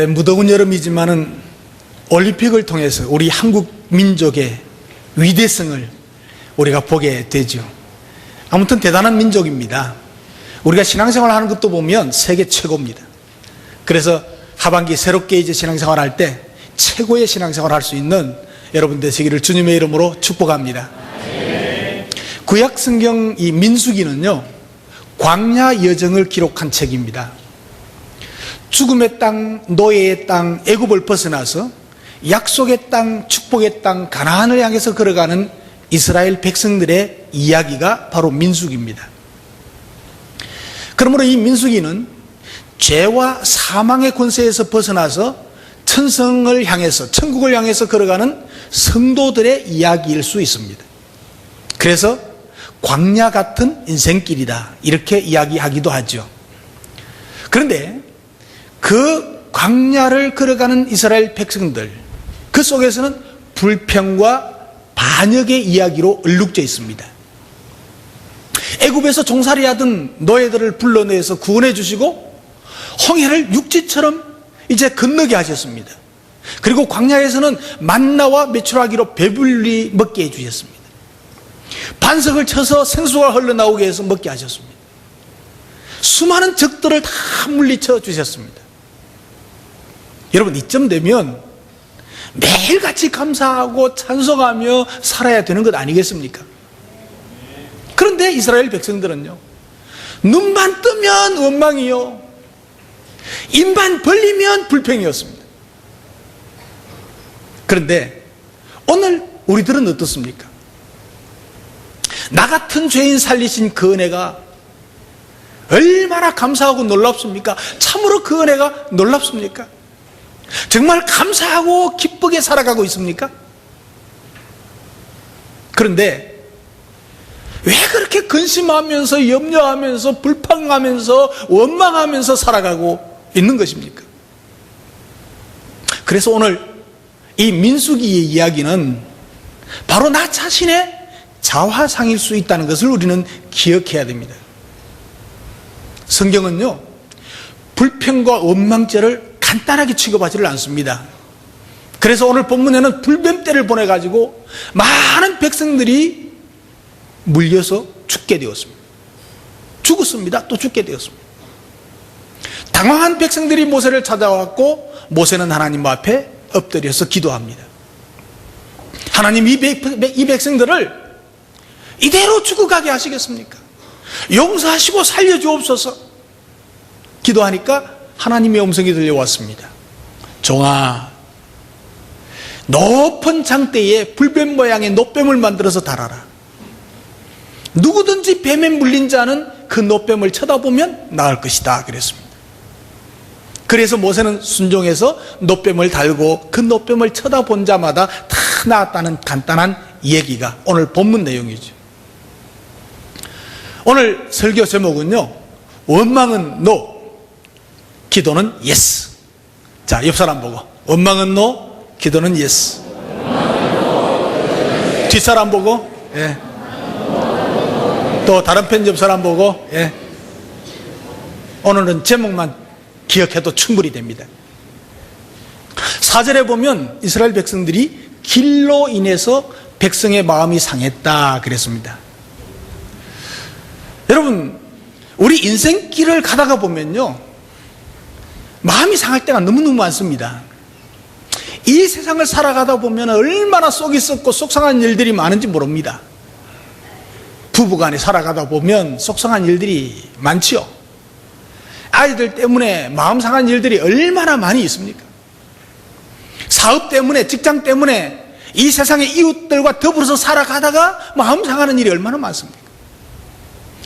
무더운 여름이지만은 올림픽을 통해서 우리 한국 민족의 위대성을 우리가 보게 되죠. 아무튼 대단한 민족입니다. 우리가 신앙생활 하는 것도 보면 세계 최고입니다. 그래서 하반기 새롭게 이제 신앙생활 할 때 최고의 신앙생활 할 수 있는 여러분 되시기를 주님의 이름으로 축복합니다. 구약 성경 이 민수기는요, 광야 여정을 기록한 책입니다. 죽음의 땅, 노예의 땅, 애굽을 벗어나서 약속의 땅, 축복의 땅, 가나안을 향해서 걸어가는 이스라엘 백성들의 이야기가 바로 민수기입니다. 그러므로 이 민수기는 죄와 사망의 권세에서 벗어나서 천성을 향해서, 천국을 향해서 걸어가는 성도들의 이야기일 수 있습니다. 그래서 광야 같은 인생길이다, 이렇게 이야기하기도 하죠. 그런데 그 광야를 걸어가는 이스라엘 백성들, 그 속에서는 불평과 반역의 이야기로 얼룩져 있습니다. 애굽에서 종살이하던 노예들을 불러내서 구원해 주시고 홍해를 육지처럼 이제 건너게 하셨습니다. 그리고 광야에서는 만나와 메추라기로 배불리 먹게 해주셨습니다. 반석을 쳐서 생수가 흘러나오게 해서 먹게 하셨습니다. 수많은 적들을 다 물리쳐 주셨습니다. 여러분, 이쯤 되면 매일같이 감사하고 찬송하며 살아야 되는 것 아니겠습니까? 그런데 이스라엘 백성들은요, 눈만 뜨면 원망이요, 입만 벌리면 불평이었습니다. 그런데 오늘 우리들은 어떻습니까? 나 같은 죄인 살리신 그 은혜가 얼마나 감사하고 놀랍습니까? 참으로 그 은혜가 놀랍습니까? 정말 감사하고 기쁘게 살아가고 있습니까? 그런데 왜 그렇게 근심하면서 염려하면서 불평하면서 원망하면서 살아가고 있는 것입니까? 그래서 오늘 이 민수기의 이야기는 바로 나 자신의 자화상일 수 있다는 것을 우리는 기억해야 됩니다. 성경은요, 불평과 원망죄를 간단하게 취급하지를 않습니다. 그래서 오늘 본문에는 불뱀떼를 보내가지고 많은 백성들이 물려서 죽게 되었습니다. 죽었습니다. 또 죽게 되었습니다. 당황한 백성들이 모세를 찾아왔고 모세는 하나님 앞에 엎드려서 기도합니다. 하나님, 이 백성들을 이대로 죽어가게 하시겠습니까? 용서하시고 살려주옵소서. 기도하니까 하나님의 음성이 들려왔습니다. 종아, 높은 장대에 불뱀 모양의 노뱀을 만들어서 달아라. 누구든지 뱀에 물린 자는 그 노뱀을 쳐다보면 나을 것이다, 그랬습니다. 그래서 모세는 순종해서 노뱀을 달고 그 노뱀을 쳐다본 자마다 다 나았다는 간단한 얘기가 오늘 본문 내용이죠. 오늘 설교 제목은요, 원망은 NO, 기도는 YES. 자, 옆 사람 보고, 원망은 NO, 기도는 YES. 뒷사람 보고, 예. 또 다른 편 옆 사람 보고, 예. 오늘은 제목만 기억해도 충분히 됩니다. 4절에 보면 이스라엘 백성들이 길로 인해서 백성의 마음이 상했다 그랬습니다. 여러분, 우리 인생길을 가다가 보면요, 마음이 상할 때가 너무너무 많습니다. 이 세상을 살아가다 보면 얼마나 속이 썩고 속상한 일들이 많은지 모릅니다. 부부간에 살아가다 보면 속상한 일들이 많지요. 아이들 때문에 마음 상한 일들이 얼마나 많이 있습니까? 사업 때문에, 직장 때문에 이 세상의 이웃들과 더불어서 살아가다가 마음 상하는 일이 얼마나 많습니까?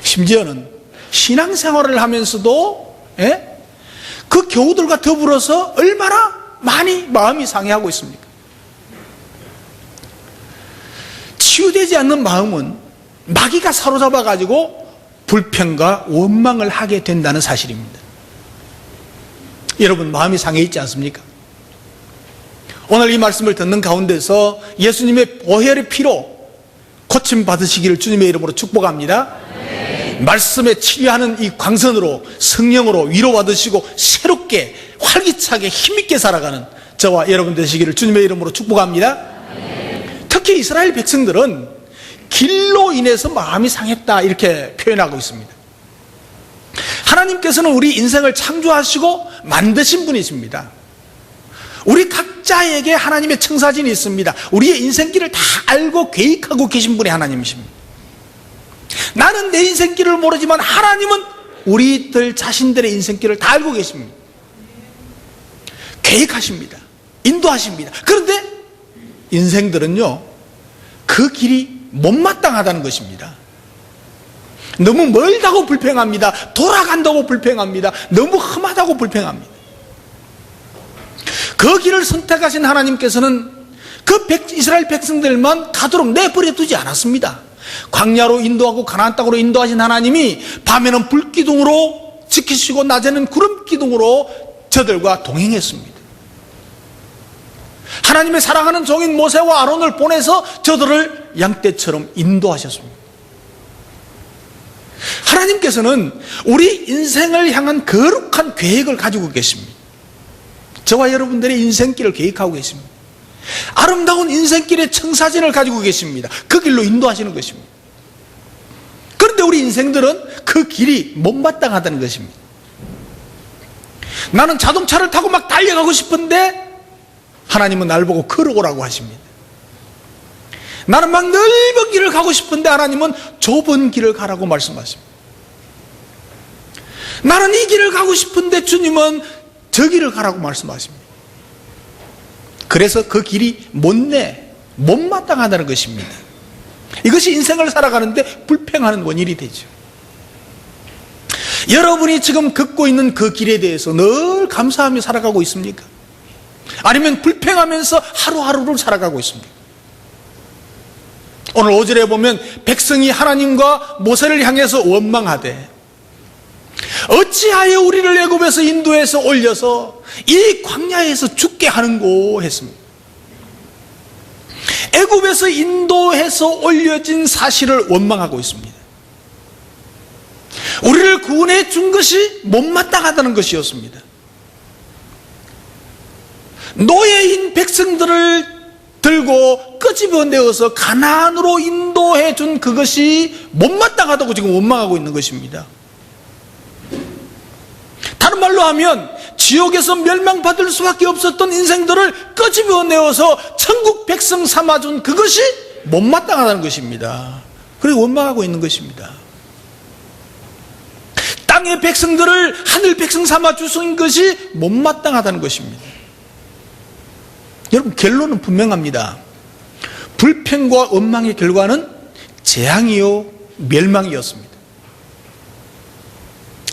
심지어는 신앙생활을 하면서도, 예? 그 교우들과 더불어서 얼마나 많이 마음이 상해하고 있습니까? 치유되지 않는 마음은 마귀가 사로잡아가지고 불평과 원망을 하게 된다는 사실입니다. 여러분, 마음이 상해 있지 않습니까? 오늘 이 말씀을 듣는 가운데서 예수님의 보혈의 피로 고침받으시기를 주님의 이름으로 축복합니다. 말씀에 치유하는 이 광선으로, 성령으로 위로받으시고 새롭게 활기차게 힘있게 살아가는 저와 여러분 되시기를 주님의 이름으로 축복합니다. 특히 이스라엘 백성들은 길로 인해서 마음이 상했다 이렇게 표현하고 있습니다. 하나님께서는 우리 인생을 창조하시고 만드신 분이십니다. 우리 각자에게 하나님의 청사진이 있습니다. 우리의 인생길을 다 알고 계획하고 계신 분이 하나님이십니다. 나는 내 인생길을 모르지만 하나님은 우리들 자신들의 인생길을 다 알고 계십니다. 계획하십니다. 인도하십니다. 그런데 인생들은요, 그 길이 못마땅하다는 것입니다. 너무 멀다고 불평합니다. 돌아간다고 불평합니다. 너무 험하다고 불평합니다. 그 길을 선택하신 하나님께서는 그 이스라엘 백성들만 가도록 내버려 두지 않았습니다. 광야로 인도하고 가나안 땅으로 인도하신 하나님이 밤에는 불기둥으로 지키시고 낮에는 구름기둥으로 저들과 동행했습니다. 하나님의 사랑하는 종인 모세와 아론을 보내서 저들을 양떼처럼 인도하셨습니다. 하나님께서는 우리 인생을 향한 거룩한 계획을 가지고 계십니다. 저와 여러분들의 인생길을 계획하고 계십니다. 아름다운 인생길의 청사진을 가지고 계십니다. 그 길로 인도하시는 것입니다. 그런데 우리 인생들은 그 길이 못마땅하다는 것입니다. 나는 자동차를 타고 막 달려가고 싶은데 하나님은 날 보고 걸어오라고 하십니다. 나는 막 넓은 길을 가고 싶은데 하나님은 좁은 길을 가라고 말씀하십니다. 나는 이 길을 가고 싶은데 주님은 저 길을 가라고 말씀하십니다. 그래서 그 길이 못마땅하다는 것입니다. 이것이 인생을 살아가는데 불평하는 원인이 되죠. 여러분이 지금 걷고 있는 그 길에 대해서 늘 감사하며 살아가고 있습니까? 아니면 불평하면서 하루하루를 살아가고 있습니까? 오늘 5절에 보면 백성이 하나님과 모세를 향해서 원망하되 어찌하여 우리를 애굽에서 인도해서 올려서 이 광야에서 죽게 하는고 했습니다. 애굽에서 인도해서 올려진 사실을 원망하고 있습니다. 우리를 구원해 준 것이 못마땅하다는 것이었습니다. 노예인 백성들을 들고 끄집어내어서 가나안으로 인도해 준 그것이 못마땅하다고 지금 원망하고 있는 것입니다. 다른 말로 하면 지옥에서 멸망받을 수밖에 없었던 인생들을 끄집어내어서 천국 백성 삼아준 그것이 못마땅하다는 것입니다. 그래서 원망하고 있는 것입니다. 땅의 백성들을 하늘 백성 삼아 주신 것이 못마땅하다는 것입니다. 여러분, 결론은 분명합니다. 불평과 원망의 결과는 재앙이요 멸망이었습니다.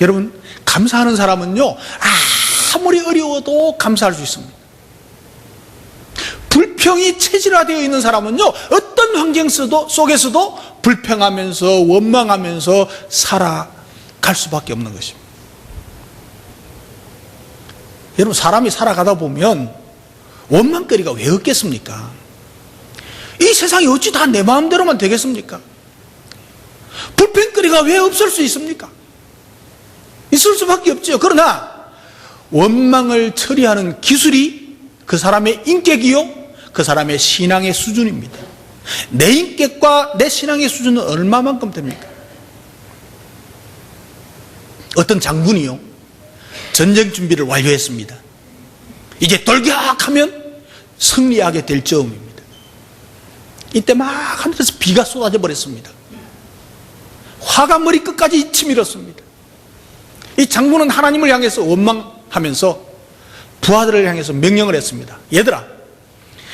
여러분, 감사하는 사람은요, 아무리 어려워도 감사할 수 있습니다. 불평이 체질화되어 있는 사람은요, 어떤 환경 속에서도 불평하면서 원망하면서 살아갈 수밖에 없는 것입니다. 여러분, 사람이 살아가다 보면 원망거리가 왜 없겠습니까? 이 세상이 어찌 다 내 마음대로만 되겠습니까? 불평거리가 왜 없을 수 있습니까? 있을 수밖에 없죠. 그러나 원망을 처리하는 기술이 그 사람의 인격이요, 그 사람의 신앙의 수준입니다. 내 인격과 내 신앙의 수준은 얼마만큼 됩니까? 어떤 장군이요, 전쟁 준비를 완료했습니다. 이제 돌격하면 승리하게 될 즈음입니다. 이때 막 하늘에서 비가 쏟아져 버렸습니다. 화가 머리끝까지 치밀었습니다. 이 장군은 하나님을 향해서 원망하면서 부하들을 향해서 명령을 했습니다. 얘들아,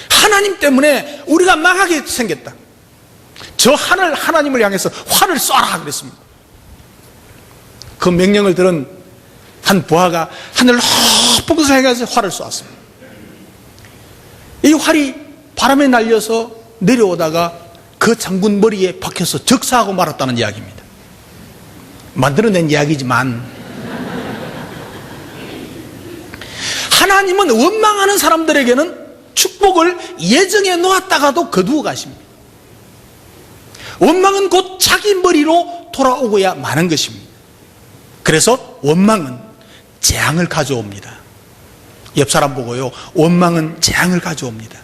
하나님 때문에 우리가 망하게 생겼다. 저 하나님을 향해서 화를 쏴라 그랬습니다. 그 명령을 들은 한 부하가 하늘을 높은 곳을 향해서 활을 쏘았습니다. 이 활이 바람에 날려서 내려오다가 그 장군 머리에 박혀서 적사하고 말았다는 이야기입니다. 만들어낸 이야기지만 하나님은 원망하는 사람들에게는 축복을 예정해 놓았다가도 거두어 가십니다. 원망은 곧 자기 머리로 돌아오고야 마는 것입니다. 그래서 원망은 재앙을 가져옵니다. 옆 사람 보고요, 원망은 재앙을 가져옵니다.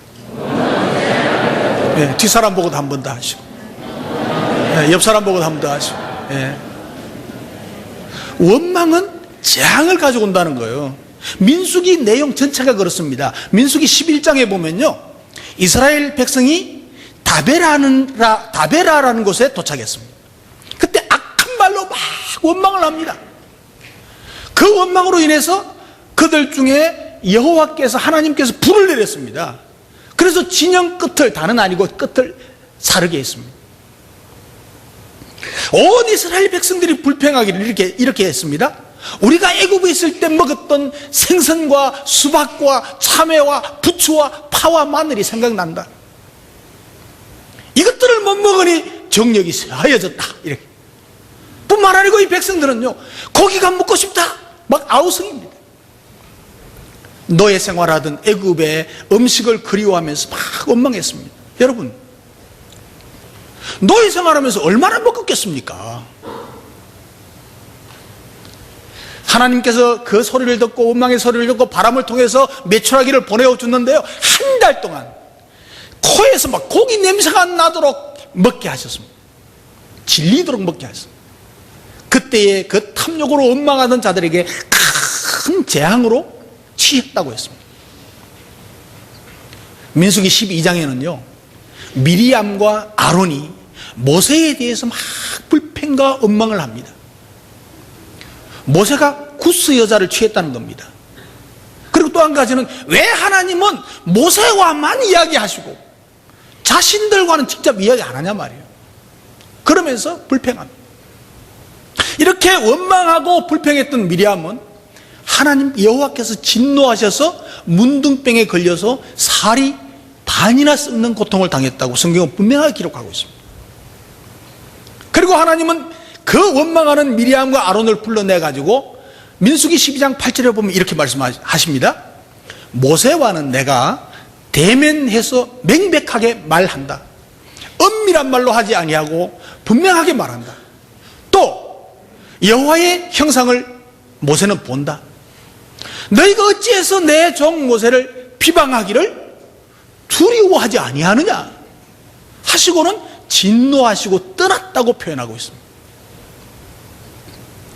예, 뒷사람 보고도 한 번 더 하시고, 예, 옆 사람 보고도 한 번 더 하시고. 예. 원망은 재앙을 가져온다는 거예요. 민수기 내용 전체가 그렇습니다. 민수기 11장에 보면요, 이스라엘 백성이 다베라라는 곳에 도착했습니다. 그때 악한 말로 막 원망을 합니다. 그 원망으로 인해서 그들 중에 여호와께서, 하나님께서 불을 내렸습니다. 그래서 진영 끝을, 다는 아니고 끝을 사르게 했습니다. 온 이스라엘 백성들이 불평하기를 이렇게 했습니다. 우리가 애굽에 있을 때 먹었던 생선과 수박과 참외와 부추와 파와 마늘이 생각난다. 이것들을 못 먹으니 정력이 하얘졌다. 이렇게. 뿐만 아니고 이 백성들은요, 고기가 먹고 싶다. 막 아우성입니다. 노예 생활하던 애굽의 음식을 그리워하면서 막 원망했습니다. 여러분, 노예 생활하면서 얼마나 먹었겠습니까? 하나님께서 그 소리를 듣고, 원망의 소리를 듣고 바람을 통해서 메추라기를 보내어 줬는데요, 한 달 동안 코에서 막 고기 냄새가 나도록 먹게 하셨습니다. 질리도록 먹게 하셨습니다. 그때의 그 탐욕으로 원망하던 자들에게 큰 재앙으로 취했다고 했습니다. 민수기 12장에는요, 미리암과 아론이 모세에 대해서 막 불평과 원망을 합니다. 모세가 구스 여자를 취했다는 겁니다. 그리고 또 한 가지는, 왜 하나님은 모세와만 이야기하시고 자신들과는 직접 이야기 안 하냐 말이에요. 그러면서 불평합니다. 이렇게 원망하고 불평했던 미리암은 하나님 여호와께서 진노하셔서 문둥병에 걸려서 살이 반이나 썩는 고통을 당했다고 성경은 분명하게 기록하고 있습니다. 그리고 하나님은 그 원망하는 미리암과 아론을 불러내가지고 민수기 12장 8절에 보면 이렇게 말씀하십니다. 모세와는 내가 대면해서 명백하게 말한다. 은밀한 말로 하지 아니하고 분명하게 말한다. 또 여호와의 형상을 모세는 본다. 너희가 어찌해서 내 종 모세를 비방하기를 두려워하지 아니하느냐 하시고는 진노하시고 떠났다고 표현하고 있습니다.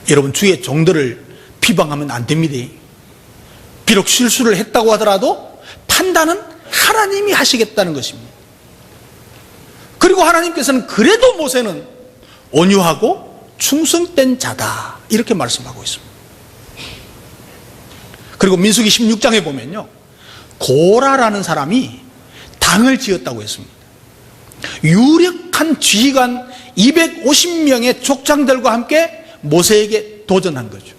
여러분, 주의 종들을 비방하면 안 됩니다. 비록 실수를 했다고 하더라도 판단은 하나님이 하시겠다는 것입니다. 그리고 하나님께서는 그래도 모세는 온유하고 충성된 자다, 이렇게 말씀하고 있습니다. 그리고 민수기 16장에 보면요, 고라라는 사람이 당을 지었다고 했습니다. 유력한 지휘관 250명의 족장들과 함께 모세에게 도전한 거죠.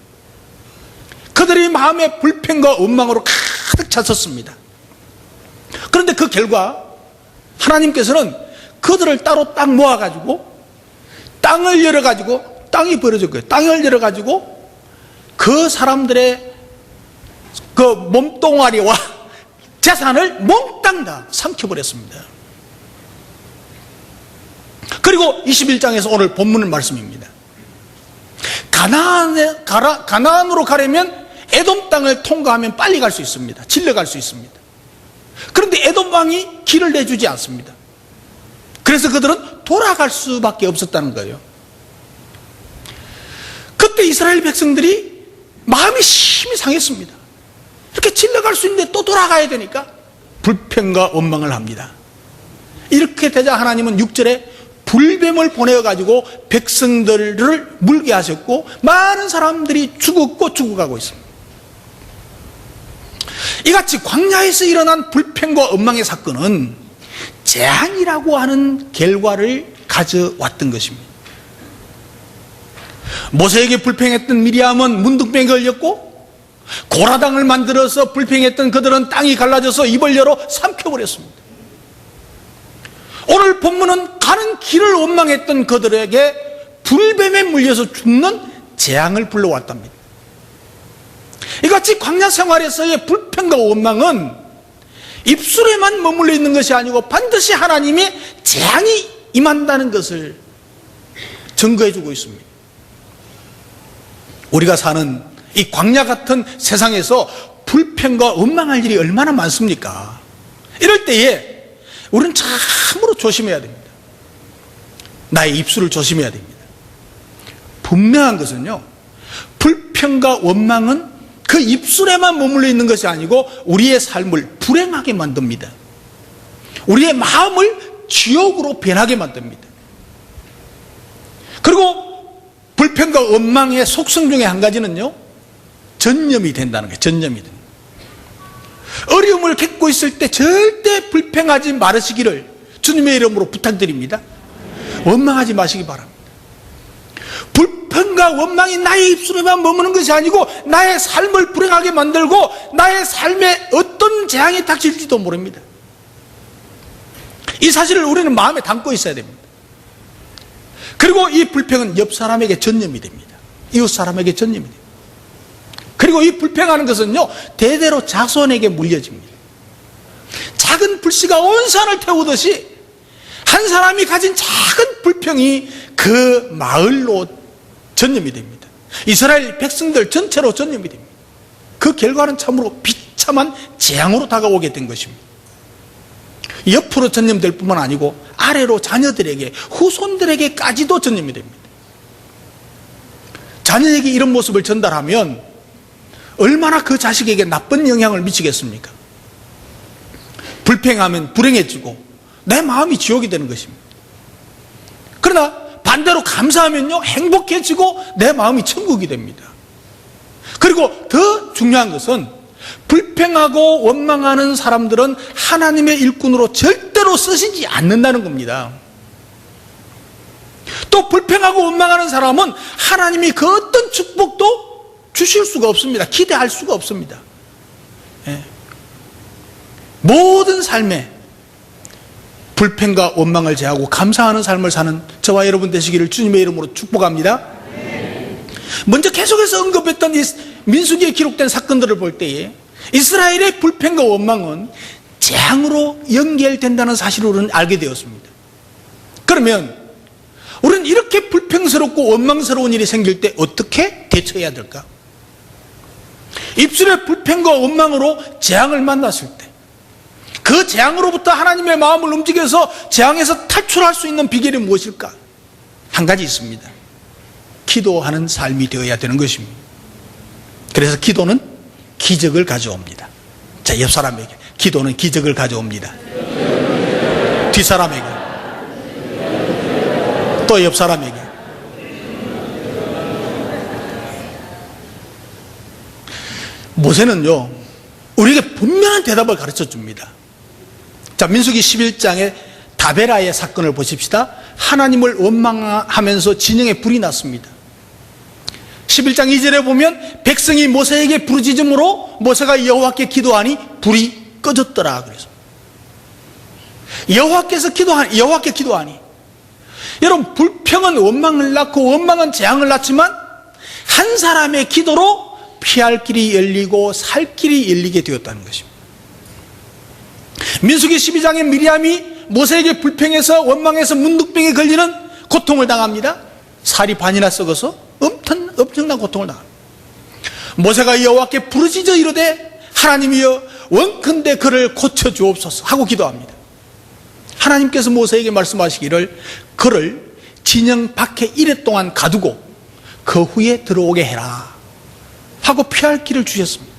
그들이 마음에 불평과 원망으로 가득 찼었습니다. 그런데 그 결과 하나님께서는 그들을 따로 딱 모아가지고 땅을 열어가지고, 땅이 벌어졌고요, 땅을 열어가지고 그 사람들의 그 몸뚱아리와 재산을 몽땅 다 삼켜버렸습니다. 그리고 21장에서 오늘 본문 말씀입니다. 가나안으로 가려면 에돔 땅을 통과하면 빨리 갈 수 있습니다. 질러갈 수 있습니다. 그런데 에돔 왕이 길을 내주지 않습니다. 그래서 그들은 돌아갈 수밖에 없었다는 거예요. 그때 이스라엘 백성들이 마음이 심히 상했습니다. 이렇게 질러갈 수 있는데 또 돌아가야 되니까 불평과 원망을 합니다. 이렇게 되자 하나님은 6절에 불뱀을 보내어가지고 백성들을 물게 하셨고 많은 사람들이 죽어가고 있습니다. 이같이 광야에서 일어난 불평과 원망의 사건은 재앙이라고 하는 결과를 가져왔던 것입니다. 모세에게 불평했던 미리암은 문둥병에 걸렸고, 고라당을 만들어서 불평했던 그들은 땅이 갈라져서 입을 열어 삼켜버렸습니다. 오늘 본문은 가는 길을 원망했던 그들에게 불뱀에 물려서 죽는 재앙을 불러왔답니다. 이같이 광야 생활에서의 불평과 원망은 입술에만 머물러 있는 것이 아니고 반드시 하나님의 재앙이 임한다는 것을 증거해주고 있습니다. 우리가 사는 이 광야 같은 세상에서 불평과 원망할 일이 얼마나 많습니까? 이럴 때에 우리는 참으로 조심해야 됩니다. 나의 입술을 조심해야 됩니다. 분명한 것은요, 불평과 원망은 그 입술에만 머물러 있는 것이 아니고 우리의 삶을 불행하게 만듭니다. 우리의 마음을 지옥으로 변하게 만듭니다. 그리고 불평과 원망의 속성 중에 한 가지는요, 전념이 된다는 거예요. 전념이 된다. 어려움을 겪고 있을 때 절대 불평하지 말으시기를 주님의 이름으로 부탁드립니다. 원망하지 마시기 바랍니다. 불평과 원망이 나의 입술에만 머무는 것이 아니고 나의 삶을 불행하게 만들고 나의 삶에 어떤 재앙이 닥칠지도 모릅니다. 이 사실을 우리는 마음에 담고 있어야 됩니다. 그리고 이 불평은 옆 사람에게 전념이 됩니다. 이웃 사람에게 전념이 됩니다. 그리고 이 불평하는 것은요, 대대로 자손에게 물려집니다. 작은 불씨가 온 산을 태우듯이 한 사람이 가진 작은 불평이 그 마을로 전염이 됩니다. 이스라엘 백성들 전체로 전염이 됩니다. 그 결과는 참으로 비참한 재앙으로 다가오게 된 것입니다. 옆으로 전염될 뿐만 아니고 아래로 자녀들에게, 후손들에게까지도 전염이 됩니다. 자녀에게 이런 모습을 전달하면 얼마나 그 자식에게 나쁜 영향을 미치겠습니까? 불평하면 불행해지고 내 마음이 지옥이 되는 것입니다. 그러나 반대로 감사하면요, 행복해지고 내 마음이 천국이 됩니다. 그리고 더 중요한 것은 불평하고 원망하는 사람들은 하나님의 일꾼으로 절대로 쓰시지 않는다는 겁니다. 또 불평하고 원망하는 사람은 하나님이 그 어떤 축복도 주실 수가 없습니다. 기대할 수가 없습니다. 예. 모든 삶에 불평과 원망을 제하고 감사하는 삶을 사는 저와 여러분 되시기를 주님의 이름으로 축복합니다. 먼저 계속해서 언급했던 이 민수기에 기록된 사건들을 볼 때에 이스라엘의 불평과 원망은 재앙으로 연결된다는 사실을 우리는 알게 되었습니다. 그러면 우리는 이렇게 불평스럽고 원망스러운 일이 생길 때 어떻게 대처해야 될까? 입술의 불평과 원망으로 재앙을 만났을 때 그 재앙으로부터 하나님의 마음을 움직여서 재앙에서 탈출할 수 있는 비결이 무엇일까? 한 가지 있습니다. 기도하는 삶이 되어야 되는 것입니다. 그래서 기도는 기적을 가져옵니다. 자, 옆 사람에게 기도는 기적을 가져옵니다. 뒷사람에게, 또 옆 사람에게. 모세는요, 우리에게 분명한 대답을 가르쳐 줍니다. 자, 민수기 11장에 다베라의 사건을 보십시다. 하나님을 원망하면서 진영에 불이 났습니다. 11장 2절에 보면 백성이 모세에게 부르짖음으로 모세가 여호와께 기도하니 불이 꺼졌더라. 그래서 여호와께 기도하니, 여러분, 불평은 원망을 낳고 원망은 재앙을 낳지만 한 사람의 기도로 피할 길이 열리고 살 길이 열리게 되었다는 것입니다. 민수기 12장에 미리암이 모세에게 불평해서 원망해서 문둥병에 걸리는 고통을 당합니다. 살이 반이나 썩어서 엄청난 고통을 당합니다. 모세가 여호와께 부르짖어 이르되 하나님이여 원컨대 그를 고쳐주옵소서 하고 기도합니다. 하나님께서 모세에게 말씀하시기를 그를 진영 밖에 이래 동안 가두고 그 후에 들어오게 해라 하고 피할 길을 주셨습니다.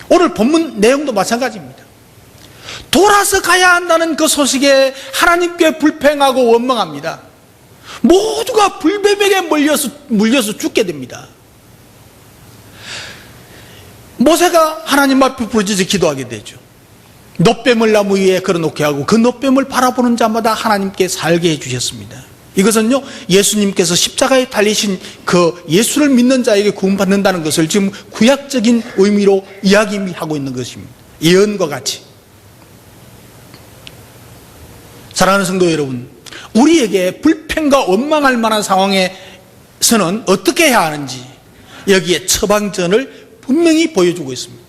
오늘 본문 내용도 마찬가지입니다. 돌아서 가야 한다는 그 소식에 하나님께 불평하고 원망합니다. 모두가 불뱀에게 물려서 죽게 됩니다. 모세가 하나님 앞에 부르짖어 기도하게 되죠. 놋뱀을 나무 위에 걸어놓게 하고 그 놋뱀을 바라보는 자마다 하나님께 살게 해주셨습니다. 이것은요, 예수님께서 십자가에 달리신 그 예수를 믿는 자에게 구원받는다는 것을 지금 구약적인 의미로 이야기하고 있는 것입니다. 예언과 같이. 사랑하는 성도 여러분, 우리에게 불평과 원망할 만한 상황에서는 어떻게 해야 하는지 여기에 처방전을 분명히 보여주고 있습니다.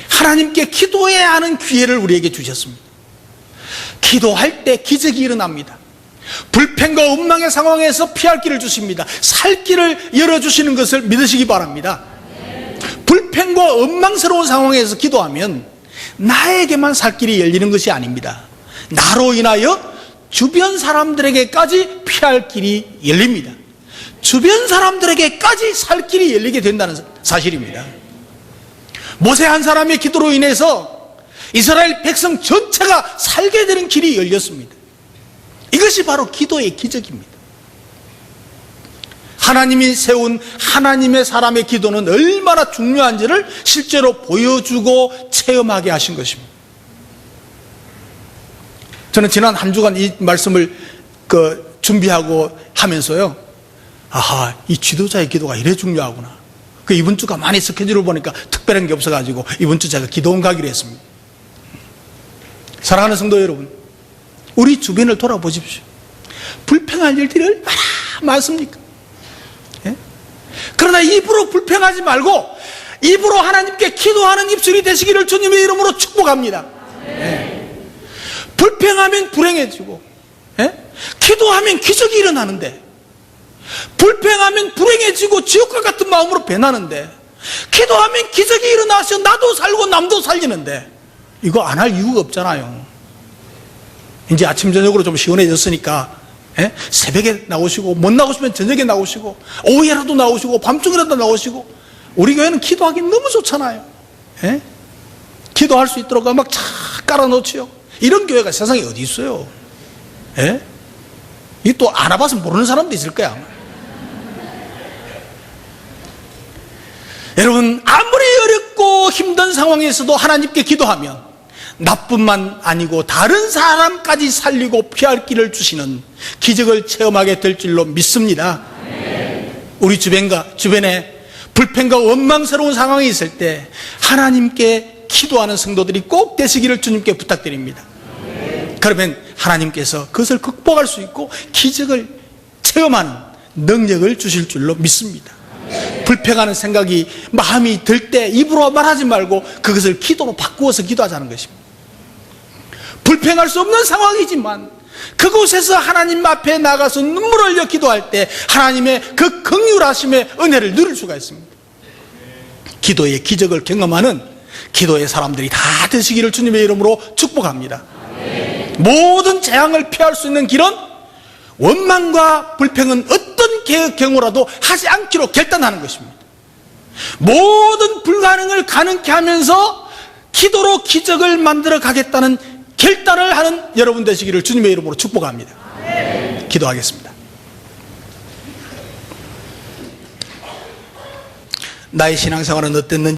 하나님께 기도해야 하는 기회를 우리에게 주셨습니다. 기도할 때 기적이 일어납니다. 불평과 원망의 상황에서 피할 길을 주십니다. 살 길을 열어주시는 것을 믿으시기 바랍니다. 불평과 원망스러운 상황에서 기도하면 나에게만 살 길이 열리는 것이 아닙니다. 나로 인하여 주변 사람들에게까지 피할 길이 열립니다. 주변 사람들에게까지 살 길이 열리게 된다는 사실입니다. 모세 한 사람의 기도로 인해서 이스라엘 백성 전체가 살게 되는 길이 열렸습니다. 이것이 바로 기도의 기적입니다. 하나님이 세운 하나님의 사람의 기도는 얼마나 중요한지를 실제로 보여주고 체험하게 하신 것입니다. 저는 지난 한 주간 이 말씀을 준비하고 하면서요, 아하, 이 지도자의 기도가 이래 중요하구나. 이번 주가 많이 스케줄을 보니까 특별한 게 없어가지고 이번 주 제가 기도원 가기로 했습니다. 사랑하는 성도 여러분, 우리 주변을 돌아보십시오. 불평할 일들이 얼마나 많습니까? 예? 그러나 입으로 불평하지 말고 입으로 하나님께 기도하는 입술이 되시기를 주님의 이름으로 축복합니다. 예. 불평하면 불행해지고, 예? 기도하면 기적이 일어나는데, 불평하면 불행해지고 지옥과 같은 마음으로 변하는데, 기도하면 기적이 일어나서 나도 살고 남도 살리는데, 이거 안 할 이유가 없잖아요. 이제 아침 저녁으로 좀 시원해졌으니까, 예? 새벽에 나오시고, 못 나오시면 저녁에 나오시고, 오후에라도 나오시고, 밤중이라도 나오시고, 우리 교회는 기도하기 너무 좋잖아요. 예? 기도할 수 있도록 막 착 깔아놓지요. 이런 교회가 세상에 어디 있어요? 예? 이 또 알아봐서 모르는 사람도 있을 거야. 여러분, 아무리 어렵고 힘든 상황에서도 하나님께 기도하면 나뿐만 아니고 다른 사람까지 살리고 피할 길을 주시는 기적을 체험하게 될 줄로 믿습니다. 우리 주변에 불평과 원망스러운 상황이 있을 때 하나님께 기도하는 성도들이 꼭 되시기를 주님께 부탁드립니다. 그러면 하나님께서 그것을 극복할 수 있고 기적을 체험하는 능력을 주실 줄로 믿습니다. 불평하는 생각이 마음이 들 때 입으로 말하지 말고 그것을 기도로 바꾸어서 기도하자는 것입니다. 불평할 수 없는 상황이지만 그곳에서 하나님 앞에 나가서 눈물 흘려 기도할 때 하나님의 그 긍휼하심의 은혜를 누릴 수가 있습니다. 기도의 기적을 경험하는 기도의 사람들이 다 되시기를 주님의 이름으로 축복합니다. 모든 재앙을 피할 수 있는 길은 원망과 불평은 어떤 경우라도 하지 않기로 결단하는 것입니다. 모든 불가능을 가능케 하면서 기도로 기적을 만들어 가겠다는 결단을 하는 여러분 되시기를 주님의 이름으로 축복합니다. 기도하겠습니다. 나의 신앙생활은 어땠는지